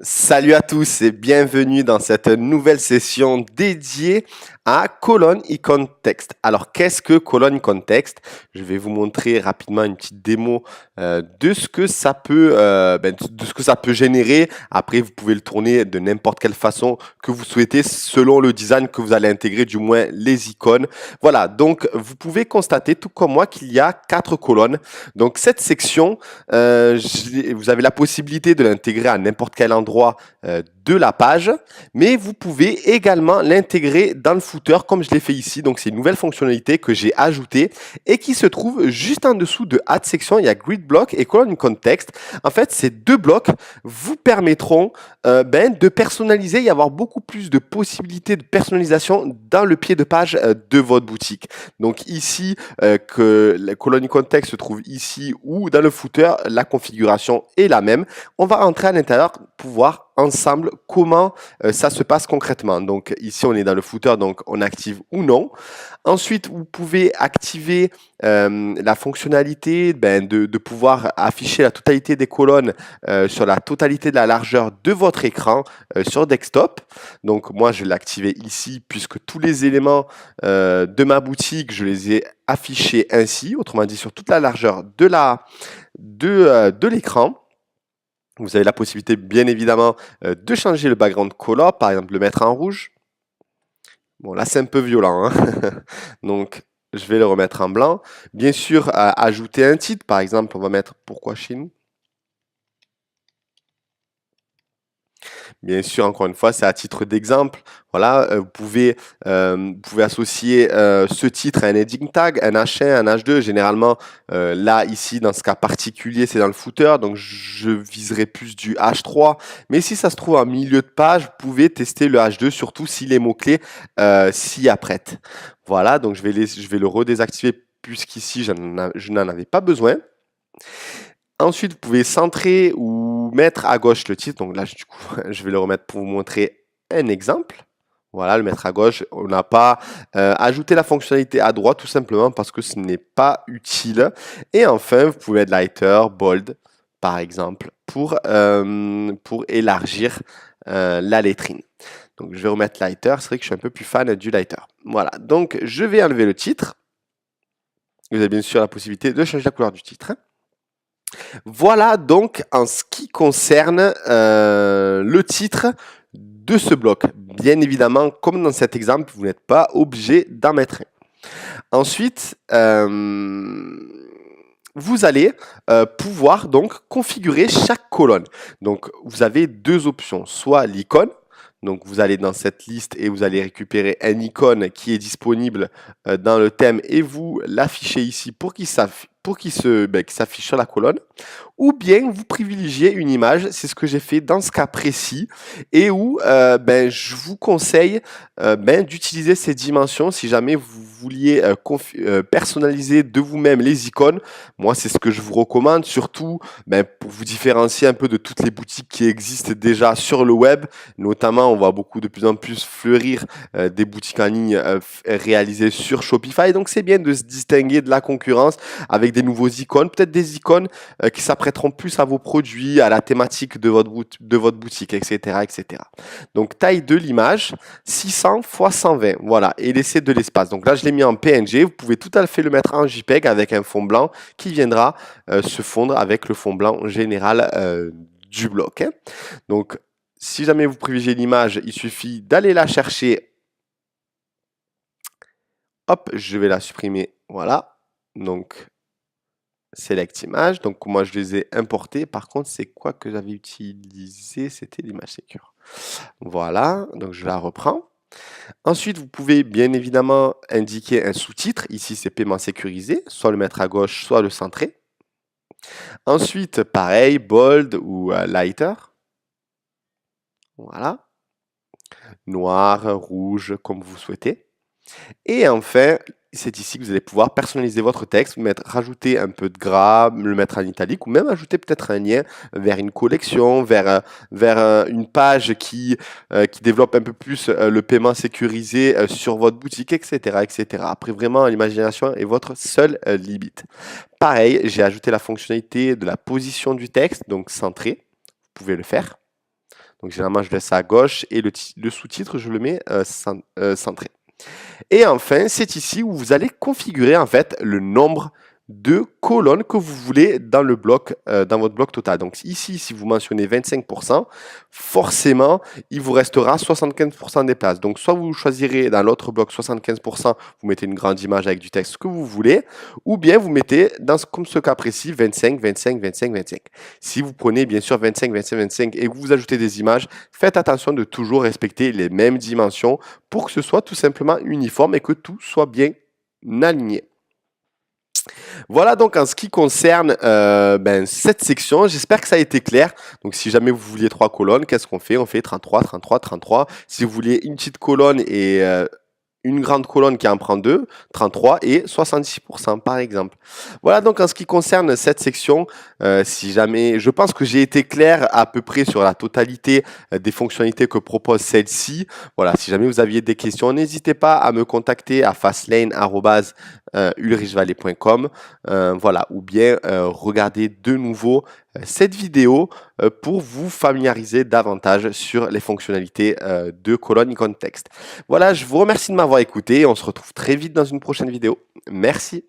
Salut à tous et bienvenue dans cette nouvelle session dédiée à colonne icône texte. Alors, qu'est-ce que colonne icône texte? Je vais vous montrer rapidement une petite démo de ce que ça peut, de ce que ça peut générer. Après, vous pouvez le tourner de n'importe quelle façon que vous souhaitez, selon le design que vous allez intégrer, du moins les icônes. Voilà. Donc, vous pouvez constater, tout comme moi, qu'il y a 4 colonnes. Donc, cette section, vous avez la possibilité de l'intégrer à n'importe quel endroit de la page, mais vous pouvez également l'intégrer dans le footer comme je l'ai fait ici. Donc c'est une nouvelle fonctionnalité que j'ai ajoutée et qui se trouve juste en dessous de Add Section. Il y a Grid Block et Colonne Icône Texte. En fait, ces deux blocs vous permettront de personnaliser et avoir beaucoup plus de possibilités de personnalisation dans le pied de page de votre boutique. Donc ici, que la colonne icône texte se trouve ici ou dans le footer, la configuration est la même. On va rentrer à l'intérieur pour voir ensemble comment ça se passe concrètement. Donc ici, on est dans le footer, donc on active ou non. Ensuite, vous pouvez activer la fonctionnalité de pouvoir afficher la totalité des colonnes sur la totalité de la largeur de votre écran sur desktop. Donc moi, je l'ai activé ici puisque tous les éléments de ma boutique, je les ai affichés ainsi, autrement dit sur toute la largeur de l'écran. Vous avez la possibilité, bien évidemment, de changer le background color, par exemple le mettre en rouge. Bon, là, c'est un peu violent, hein. Donc, je vais le remettre en blanc. Bien sûr, ajouter un titre. Par exemple, on va mettre Pourquoi Chine? Bien sûr, encore une fois, c'est à titre d'exemple. Voilà, vous pouvez associer ce titre à un heading tag, un H1, un H2. Généralement, là, ici, dans ce cas particulier, c'est dans le footer. Donc, je viserai plus du H3. Mais si ça se trouve en milieu de page, vous pouvez tester le H2, surtout si les mots-clés s'y apprêtent. Voilà, donc je vais le redésactiver puisqu'ici, je n'en avais pas besoin. Ensuite, vous pouvez centrer ou mettre à gauche le titre. Donc là, du coup, je vais le remettre pour vous montrer un exemple. Voilà, le mettre à gauche. On n'a pas ajouté la fonctionnalité à droite tout simplement parce que ce n'est pas utile. Et enfin, vous pouvez être lighter, bold, par exemple, pour élargir la lettrine. Donc, je vais remettre lighter. C'est vrai que je suis un peu plus fan du lighter. Voilà, donc je vais enlever le titre. Vous avez bien sûr la possibilité de changer la couleur du titre. Voilà donc en ce qui concerne le titre de ce bloc. Bien évidemment, comme dans cet exemple, vous n'êtes pas obligé d'en mettre un. Ensuite, vous allez pouvoir donc configurer chaque colonne. Donc, vous avez deux options, soit l'icône. Donc, vous allez dans cette liste et vous allez récupérer un icône qui est disponible dans le thème et vous l'affichez ici pour qu'il s'affiche sur la colonne. Ou bien vous privilégiez une image, c'est ce que j'ai fait dans ce cas précis, et où je vous conseille d'utiliser ces dimensions si jamais vous vouliez personnaliser de vous-même les icônes. Moi, c'est ce que je vous recommande, surtout pour vous différencier un peu de toutes les boutiques qui existent déjà sur le web. Notamment, on voit de plus en plus fleurir des boutiques en ligne réalisées sur Shopify. Donc, c'est bien de se distinguer de la concurrence avec des nouveaux icônes, peut-être des icônes qui s'apprêteront plus à vos produits, à la thématique de votre boutique, etc., etc. Donc, taille de l'image, 600 x 120. Voilà, et laissez de l'espace. Donc là, je l'ai mis en PNG. Vous pouvez tout à fait le mettre en JPEG avec un fond blanc qui viendra se fondre avec le fond blanc général du bloc. Hein. Donc, si jamais vous privilégiez l'image, il suffit d'aller la chercher. Hop, je vais la supprimer. Voilà. Donc, Select image. Donc, moi, je les ai importés. Par contre, c'est quoi que j'avais utilisé? C'était l'image secure. Voilà. Donc, je la reprends. Ensuite, vous pouvez bien évidemment indiquer un sous-titre. Ici, c'est paiement sécurisé. Soit le mettre à gauche, soit le centrer. Ensuite, pareil, bold ou lighter. Voilà. Noir, rouge, comme vous souhaitez. Et enfin, c'est ici que vous allez pouvoir personnaliser votre texte, rajouter un peu de gras, le mettre en italique ou même ajouter peut-être un lien vers une collection, vers une page qui développe un peu plus le paiement sécurisé sur votre boutique, etc., etc. Après, vraiment, l'imagination est votre seule limite. Pareil, j'ai ajouté la fonctionnalité de la position du texte, donc centré. Vous pouvez le faire. Donc généralement, je laisse ça à gauche et le sous-titre, je le mets centré. Et enfin, c'est ici où vous allez configurer en fait le nombre de colonnes que vous voulez dans le bloc, dans votre bloc total. Donc ici, si vous mentionnez 25%, forcément, il vous restera 75% des places. Donc soit vous choisirez dans l'autre bloc 75%, vous mettez une grande image avec du texte que vous voulez, ou bien vous mettez, comme ce cas précis, 25, 25, 25, 25. Si vous prenez bien sûr 25, 25, 25 et que vous ajoutez des images, faites attention de toujours respecter les mêmes dimensions pour que ce soit tout simplement uniforme et que tout soit bien aligné. Voilà donc en ce qui concerne cette section, j'espère que ça a été clair. Donc si jamais vous vouliez 3 colonnes, qu'est-ce qu'on fait? On fait 33, 33, 33. Si vous voulez une petite colonne et une grande colonne qui en prend 2, 33 et 66% par exemple. Voilà donc en ce qui concerne cette section, si jamais, je pense que j'ai été clair à peu près sur la totalité des fonctionnalités que propose celle-ci. Voilà, si jamais vous aviez des questions, n'hésitez pas à me contacter à fastlane@ulrichvalley.com. Voilà, ou bien regardez de nouveau cette vidéo pour vous familiariser davantage sur les fonctionnalités de colonne icône texte. Voilà, je vous remercie de m'avoir écouté. On se retrouve très vite dans une prochaine vidéo. Merci.